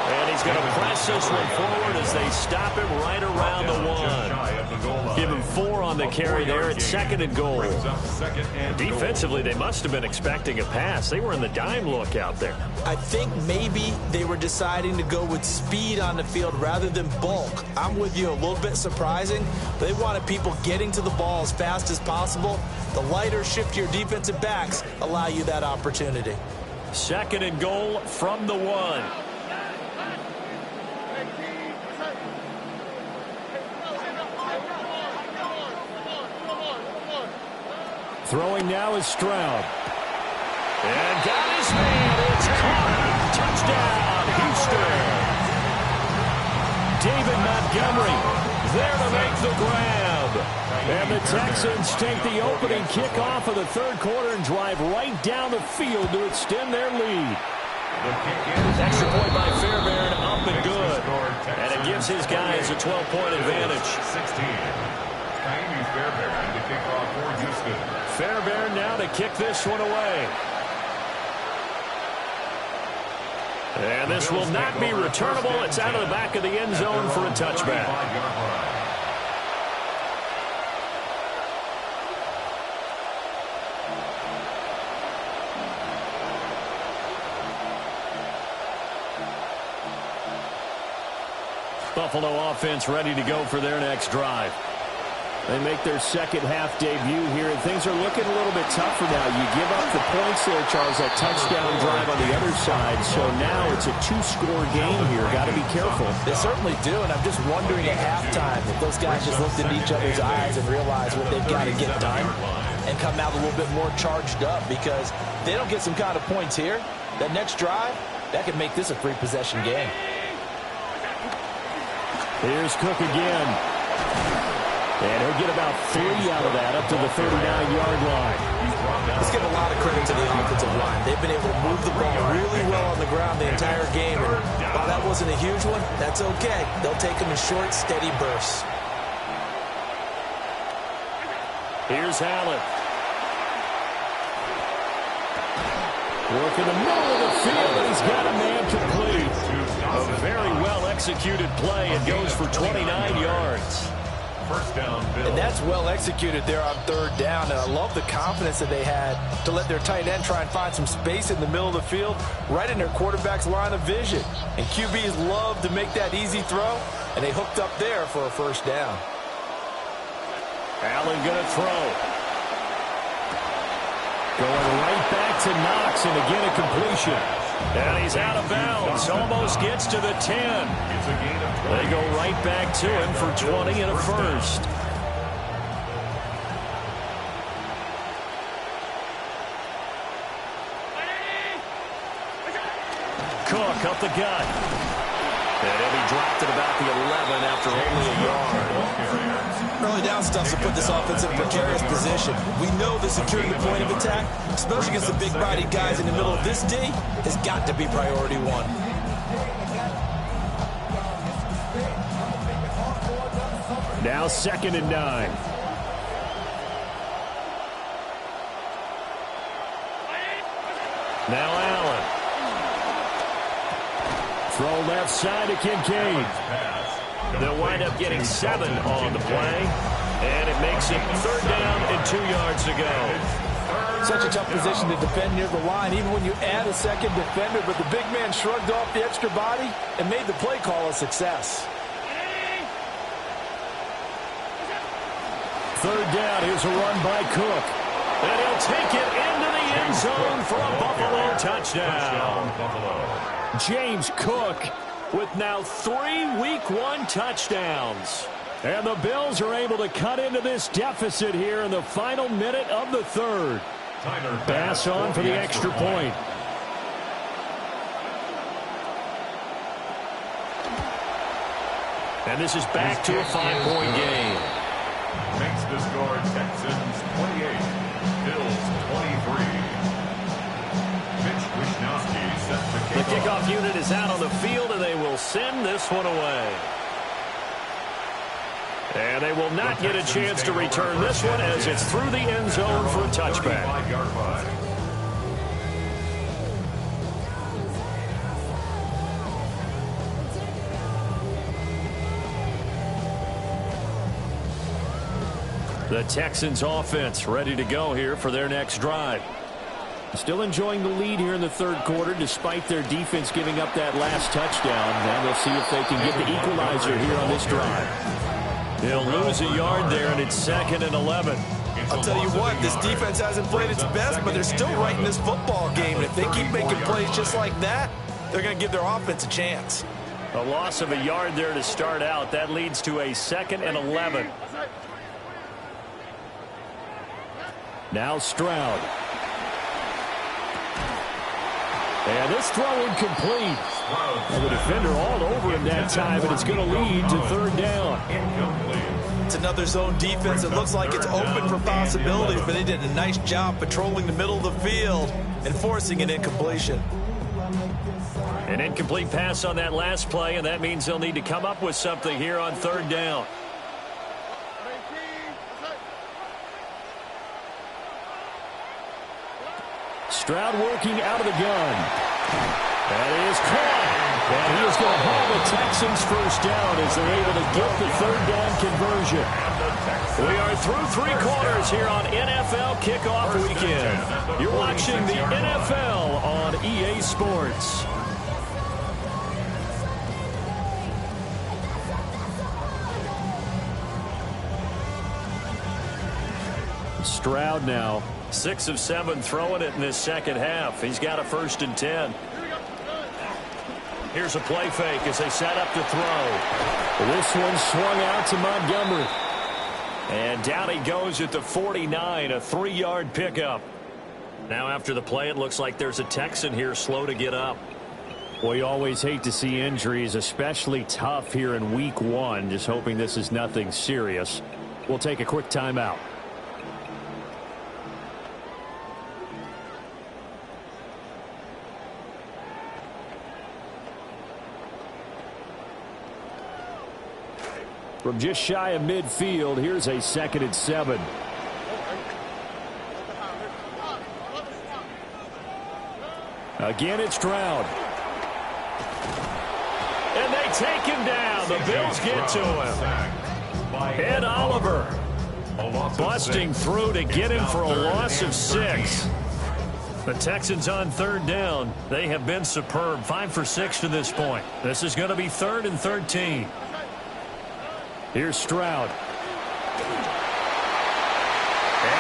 And he's going to press this one forward as they stop him right around the 1. Give him 4 on the carry there at 2nd and goal. Defensively, they must have been expecting a pass. They were in the dime look out there. I think maybe they were deciding to go with speed on the field rather than bulk. I'm with you, a little bit surprising. They wanted people getting to the ball as fast as possible. The lighter, shiftier defensive backs allow you that opportunity. 2nd and goal from the 1. Throwing now is Stroud. And got his man. It's caught. Touchdown, Houston. David Montgomery there to make the grab. And the Texans take the opening kickoff of the third quarter and drive right down the field to extend their lead. Extra point by Fairbairn, up and good. And it gives his guys a 12-point advantage. 16. Fairbairn to kick off for Houston. Fairbairn now to kick this one away. And this will not be returnable. It's out of the back of the end zone for a touchback. Buffalo offense ready to go for their next drive. They make their second half debut here, and things are looking a little bit tougher now. You give up the points there, Charles, that touchdown drive on the other side. So now it's a two-score game here. Got to be careful. They certainly do, and I'm just wondering at halftime if those guys just looked into each other's eyes and realized what they've got to get done and come out a little bit more charged up, because if they don't get some kind of points here, that next drive, that could make this a three-possession game. Here's Cook again. And he'll get about 3 out of that, up to the 39-yard line. Let's give a lot of credit to the offensive line. They've been able to move the ball really well on the ground the entire game. And while that wasn't a huge one, that's okay. They'll take them in short, steady bursts. Here's Allen. Work in the middle of the field, and he's got a man complete. A very well-executed play. It goes for 29 yards. First down, Bill. And that's well executed there on third down. And I love the confidence that they had to let their tight end try and find some space in the middle of the field, right in their quarterback's line of vision. And QBs love to make that easy throw, and they hooked up there for a first down. Allen going to throw. Going right back to Knox, and again a completion. And he's out of bounds. Almost gets to the 10. It's a gain of 20. They go right back to him for 20 and a first. Cook up the gut. And he'll be dropped at about the 11 after only a yard. Early down stuff to put this offense in a precarious position. We know that securing the point of attack, especially against the big-bodied guys in the middle of this D, has got to be priority one. Now 2nd and 9. Now Allen. Throw left side to Kincaid. They'll wind up getting 7 on the play. And it makes it 3rd down and 2 yards to go. Such a tough position to defend near the line, even when you add a second defender. But the big man shrugged off the extra body and made the play call a success. 3rd down. Here's a run by Cook. And he'll take it into the end zone for a Buffalo touchdown. James Cook with now 3 Week 1 touchdowns. And the Bills are able to cut into this deficit here in the final minute of the 3rd. Pass on for the extra point. And this is back to a 5-point game. Makes the score Texans 28, Bills 23. The kickoff unit is out on the field, and they will send this one away. And they will not get a chance to return this one as it's through the end zone for a touchback. The Texans offense ready to go here for their next drive. Still enjoying the lead here in the 3rd quarter despite their defense giving up that last touchdown. And they'll see if they can get the equalizer here on this drive. They'll lose a yard there, and it's 2nd and 11. I'll tell you what, this defense hasn't played its best, but they're still right in this football game. And if they keep making plays just like that, they're going to give their offense a chance. A loss of a yard there to start out. That leads to a 2nd and 11. Now Stroud. And this throw incomplete. And the defender all over him that time, and it's going to lead to 3rd down. Incomplete. It's another zone defense. It looks like it's open for possibilities, but they did a nice job patrolling the middle of the field and forcing an incompletion. An incomplete pass on that last play, and that means they'll need to come up with something here on third down. Stroud working out of the gun. That is caught. And he is going to haul the Texans first down as they're able to get the third down conversion. We are through three quarters here on NFL Kickoff Weekend. You're watching the NFL on EA Sports. Stroud now 6 of 7 throwing it in this second half. He's got a 1st and 10. Here's a play fake as they set up to throw. This one swung out to Montgomery. And down he goes at the 49, a 3-yard pickup. Now after the play, it looks like there's a Texan here slow to get up. Well, you always hate to see injuries, especially tough here in week 1. Just hoping this is nothing serious. We'll take a quick timeout. From just shy of midfield, here's a 2nd and 7. Again, it's Stroud. And they take him down. The Bills get to him. Ed Oliver busting through to get him for a loss of 6. The Texans on third down. They have been superb. 5 for 6 to this point. This is going to be 3rd and 13. Here's Stroud. And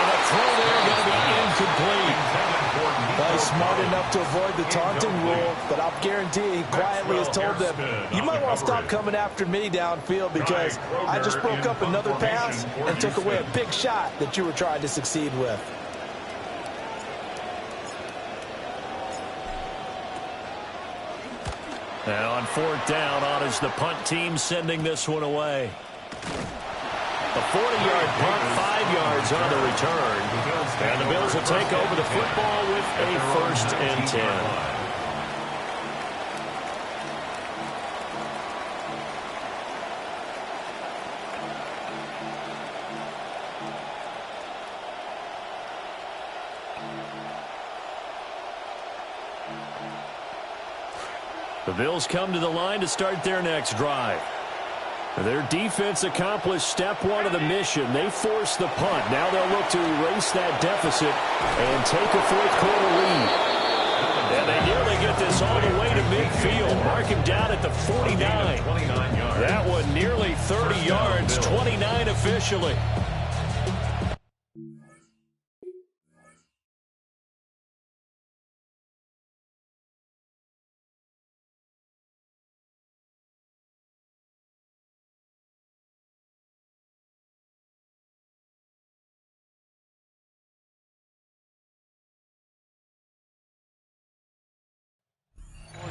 a throw there going to be incomplete. Well, he's smart enough to avoid the taunting rule, but I'll guarantee he quietly has told them, you might want to stop coming after me downfield because I just broke up another pass and took away a big shot that you were trying to succeed with. Now on 4th down, on is the punt team sending this one away. A 40-yard punt, 5 yards on the return. And the Bills will take over the football with a 1st and 10. The Bills come to the line to start their next drive. Their defense accomplished step 1 of the mission. They forced the punt. Now they'll look to erase that deficit and take a 4th quarter lead. And they nearly get this all the way to midfield. Mark him down at the 49. That one nearly 30 yards, 29 officially.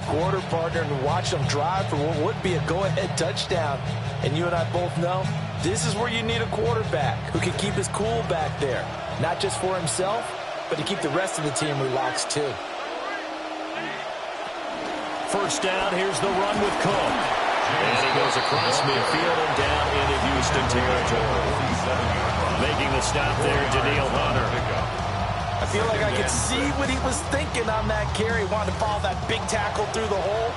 Quarter partner and watch them drive for what would be a go-ahead touchdown. And you and I both know this is where you need a quarterback who can keep his cool back there. Not just for himself, but to keep the rest of the team relaxed too. 1st down, here's the run with Cook. And he goes across midfield and down into Houston territory. Making the stop there, Danielle Hunter. I feel like I could see what he was thinking on that carry. Wanted to follow that big tackle through the hole.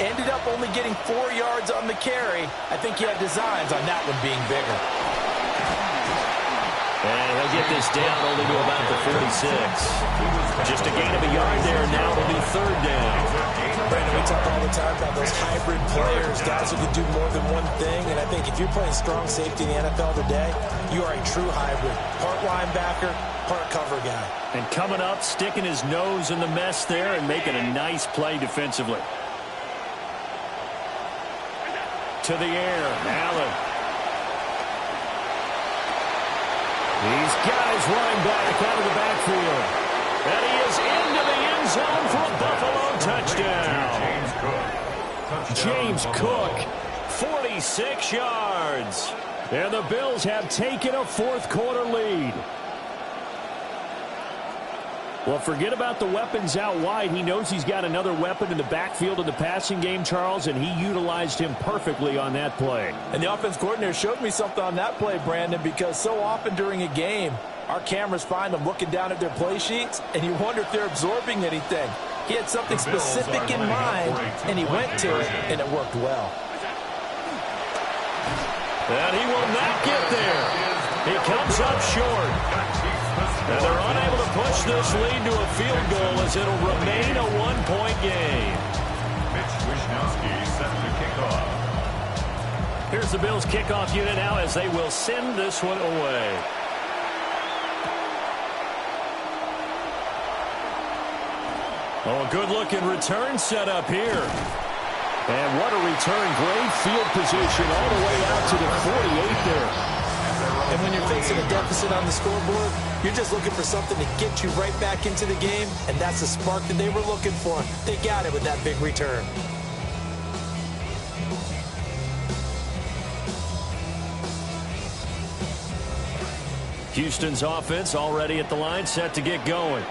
Ended up only getting 4 yards on the carry. I think he had designs on that one being bigger. And he'll get this down only to about the 46. Just a gain of a yard there. Now it'll be 3rd down. Brandon, we talk all the time about those hybrid players, guys who can do more than one thing. And I think if you're playing strong safety in the NFL today, you are a true hybrid. Part linebacker, part cover guy. And coming up, sticking his nose in the mess there and making a nice play defensively. To the air, Allen. These guys running back out of the backfield. And he is into the end zone for a Buffalo touchdown. James Cook, 46 yards. And the Bills have taken a fourth-quarter lead. Well, forget about the weapons out wide. He knows he's got another weapon in the backfield of the passing game, Charles, and he utilized him perfectly on that play. And the offense coordinator showed me something on that play, Brandon, because so often during a game, our cameras find them looking down at their play sheets, and you wonder if they're absorbing anything. He had something specific in mind, and he went to it, and it worked well. And he will not get there. He comes up short. And they're unable to push this lead to a field goal as it'll remain a one-point game. Mitch Wishnowsky set to kick off. Here's the Bills kickoff unit now as they will send this one away. Oh, a good-looking return set up here. And what a return. Great field position all the way out to the 48 there. And when you're facing a deficit on the scoreboard, you're just looking for something to get you right back into the game, and that's the spark that they were looking for. They got it with that big return. Houston's offense already at the line, set to get going.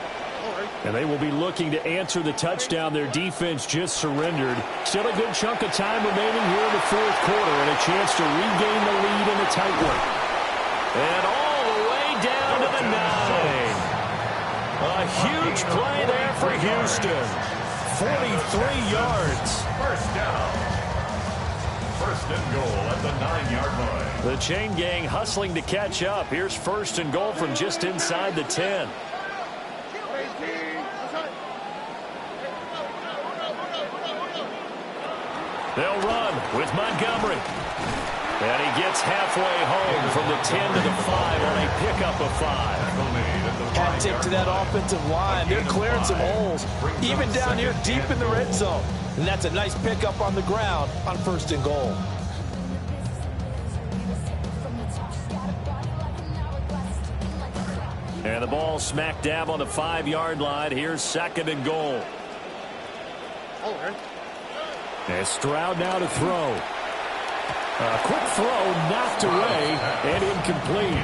And they will be looking to answer the touchdown their defense just surrendered. Still a good chunk of time remaining here in the fourth quarter and a chance to regain the lead in a tight one. And all the way down to the 9. A huge play there for Houston. 43 yards. First down. First and goal at the 9-yard line. The chain gang hustling to catch up. Here's first and goal from just inside the 10. They'll run with Montgomery. And he gets halfway home from the 10 to the 5 on a pickup of 5. Hat tip to that offensive line. They're clearing some holes, even down here deep in the red zone. And that's a nice pickup on the ground on first and goal. And the ball smack dab on the 5-yard line. Here's second and goal. And Stroud now to throw. A quick throw knocked away and incomplete.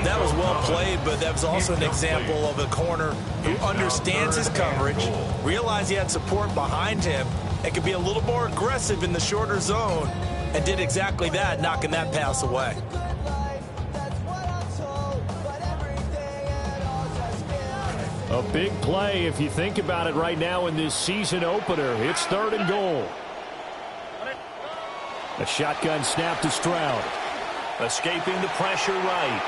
That was well played, but that was also an example of a corner who understands his coverage, realized he had support behind him, and could be a little more aggressive in the shorter zone, and did exactly that, knocking that pass away. A big play if you think about it right now in this season opener. It's third and goal. A shotgun snap to Stroud. Escaping the pressure right.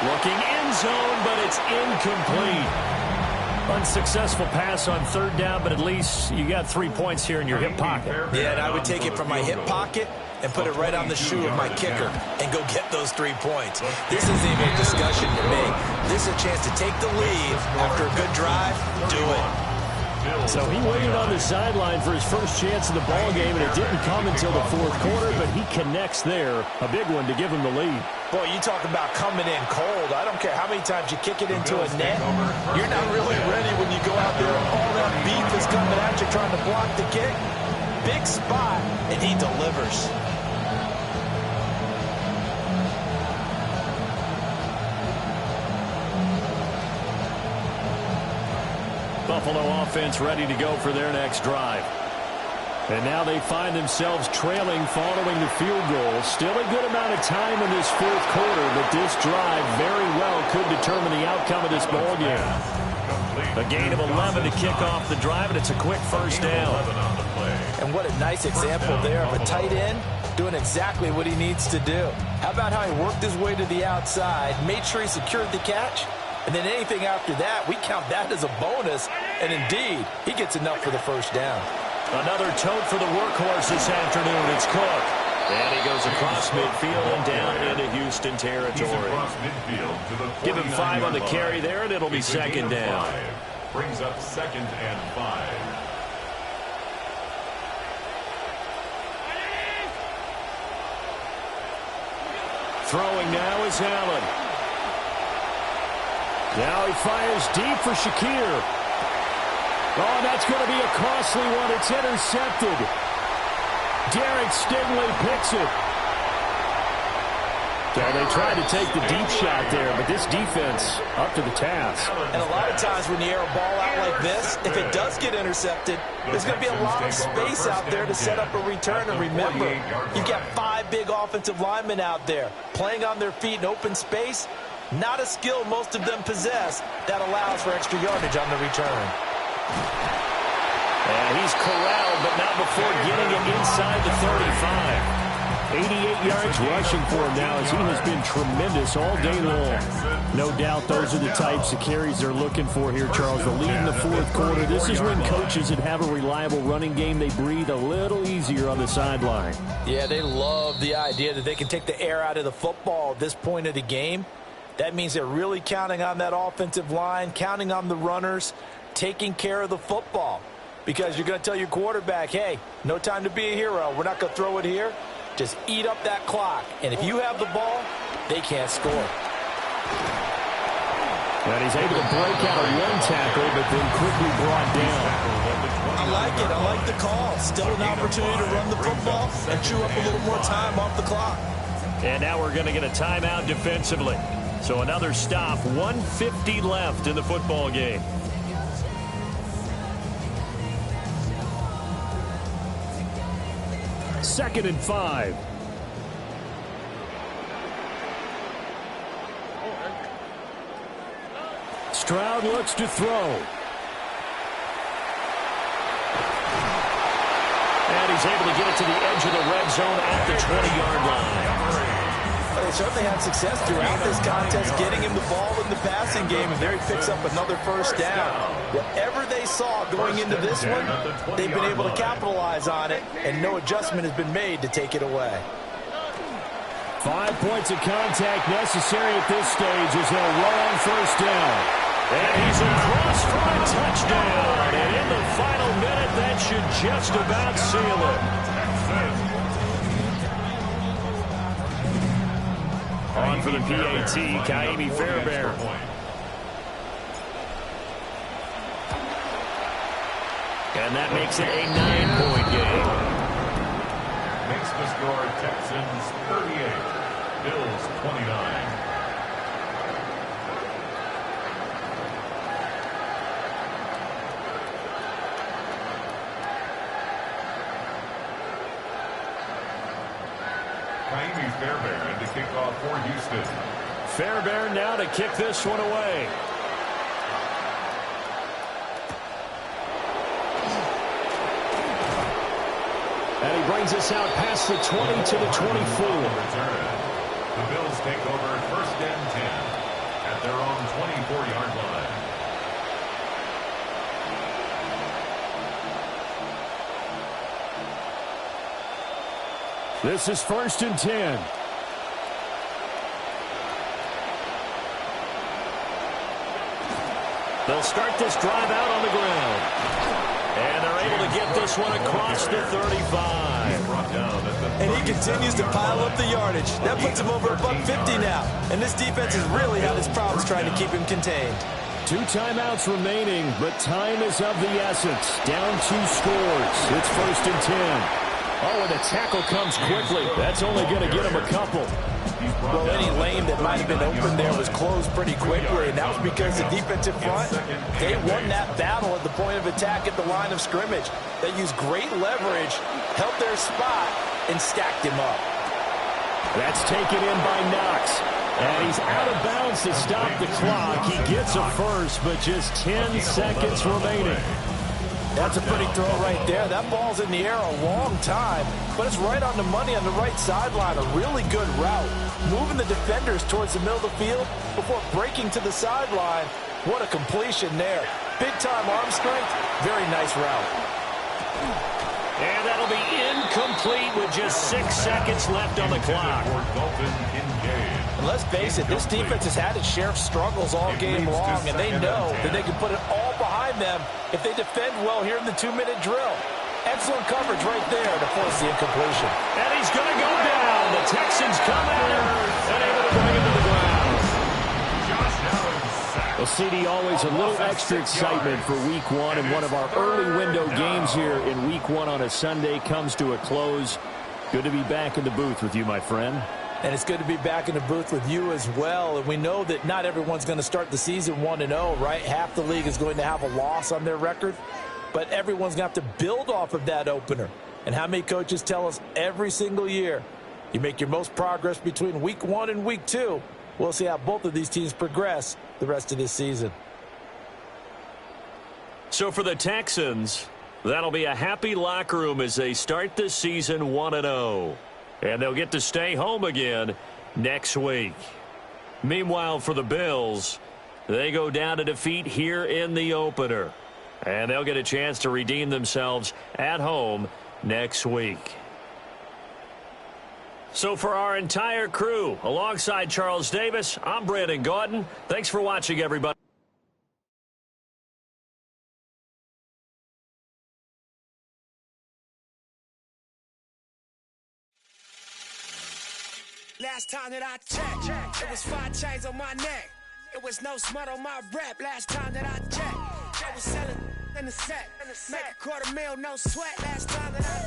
Looking end zone, but it's incomplete. Unsuccessful pass on third down, but at least you got 3 points here in your hip pocket. Yeah, and I would take it from my hip pocket and put it right on the shoe of my kicker and go get those 3 points. This isn't even a discussion to me. This is a chance to take the lead after a good drive. Do it. So he waited on the sideline for his first chance of the ball game, and it didn't come until the fourth quarter, but he connects there. A big one to give him the lead. Boy, you talk about coming in cold. I don't care how many times you kick it into a net. You're not really ready when you go out there and all that beef is coming at you trying to block the kick. Big spot, and he delivers. Buffalo offense ready to go for their next drive. And now they find themselves trailing following the field goal. Still a good amount of time in this fourth quarter, but this drive very well could determine the outcome of this ball game. A gain of 11 to kick off the drive, and it's a quick first down. And what a nice example there of a tight end doing exactly what he needs to do. How about how he worked his way to the outside, made sure he secured the catch, and then anything after that, we count that as a bonus. And indeed, he gets enough for the first down. Another tote for the workhorse this afternoon. It's Cook. And he goes across midfield and down into Houston territory. Give him 5 on the carry there, and it'll be second down. Brings up second and 5. Throwing now is Allen. Now he fires deep for Shakir. Oh, that's going to be a costly one. It's intercepted. Derek Stingley picks it. So they tried to take the deep shot there, but this defense up to the task. And a lot of times when you air a ball out like this, if it does get intercepted, there's going to be a lot of space out there to set up a return. And remember, you've got 5 big offensive linemen out there playing on their feet in open space. Not a skill most of them possess that allows for extra yardage on the return. And he's corralled, but not before getting it inside the 35. 88 yards rushing for him now as he has been tremendous all day long. No doubt those are the types of carries they're looking for here, Charles. The lead in the fourth quarter. This is when coaches that have a reliable running game, they breathe a little easier on the sideline. Yeah, they love the idea that they can take the air out of the football at this point of the game. That means they're really counting on that offensive line, counting on the runners, taking care of the football. Because you're going to tell your quarterback, hey, no time to be a hero. We're not going to throw it here. Just eat up that clock. And if you have the ball, they can't score. And he's able to break out of one tackle, but then quickly brought down. I like it. I like the call. Still an opportunity to run the football and chew up a little more time off the clock. And now we're going to get a timeout defensively. So another stop, 1:50 left in the football game. Second and 5. Stroud looks to throw. And he's able to get it to the edge of the red zone at the 20-yard line. They certainly had success throughout this contest getting him the ball in the passing game, and there he picks up another first down. Whatever they saw going into this one, they've been able to capitalize on it, and no adjustment has been made to take it away. 5 points of contact necessary at this stage as they'll run on first down. And he's across for a touchdown. And in the final minute, that should just about seal it. On for the PAT, Kaimi Fairbairn. And that makes it a 9-point game. Makes the score Texans 38, Bills 29. Kaimi Fairbairn to kick off for Houston. Fairbairn now to kick this one away. And he brings us out past the 20 to the 24. The Bills take over first and 10 at their own 24-yard line. This is first and 10. They'll start this drive out on the ground. And they're able to get this one across the 35. And he continues to pile up the yardage. That puts him over $150 now. And this defense has really had its problems trying to keep him contained. 2 timeouts remaining, but time is of the essence. Down 2 scores. It's first and 10. Oh, and the tackle comes quickly. That's only going to get him a couple. Well, any lane that might have been open there was closed pretty quickly, and that was because the defensive front, they won that battle at the point of attack at the line of scrimmage. They used great leverage, held their spot, and stacked him up. That's taken in by Knox. And he's out of bounds to stop the clock. He gets a first, but just 10 seconds remaining. That's a pretty throw right there. That ball's in the air a long time, but it's right on the money on the right sideline. A really good route. Moving the defenders towards the middle of the field before breaking to the sideline. What a completion there. Big-time arm strength. Very nice route. And that'll be incomplete with just 6 seconds left on the clock. And let's face it, this defense has had its share of struggles all game long, and they know that they can put it all behind them if they defend well here in the 2-minute drill. Excellent coverage right there to force the incompletion. And he's going to go down. The Texans come at him and able to bring him to the ground. Well, CD, always a little extra excitement for Week 1, and one of our early window games here in Week 1 on a Sunday comes to a close. Good to be back in the booth with you, my friend. And it's good to be back in the booth with you as well. And we know that not everyone's going to start the season 1-0, right? Half the league is going to have a loss on their record. But everyone's going to have to build off of that opener. And how many coaches tell us every single year, you make your most progress between week 1 and week 2. We'll see how both of these teams progress the rest of this season. So for the Texans, that'll be a happy locker room as they start the season 1-0. And they'll get to stay home again next week. Meanwhile, for the Bills, they go down to defeat here in the opener. And they'll get a chance to redeem themselves at home next week. So for our entire crew, alongside Charles Davis, I'm Brandon Gaudin. Thanks for watching, everybody. Last time that I checked, it was 5 chains on my neck. It was no smut on my rep. Last time that I checked, I was selling in the set. Make $250,000, no sweat. Last time that I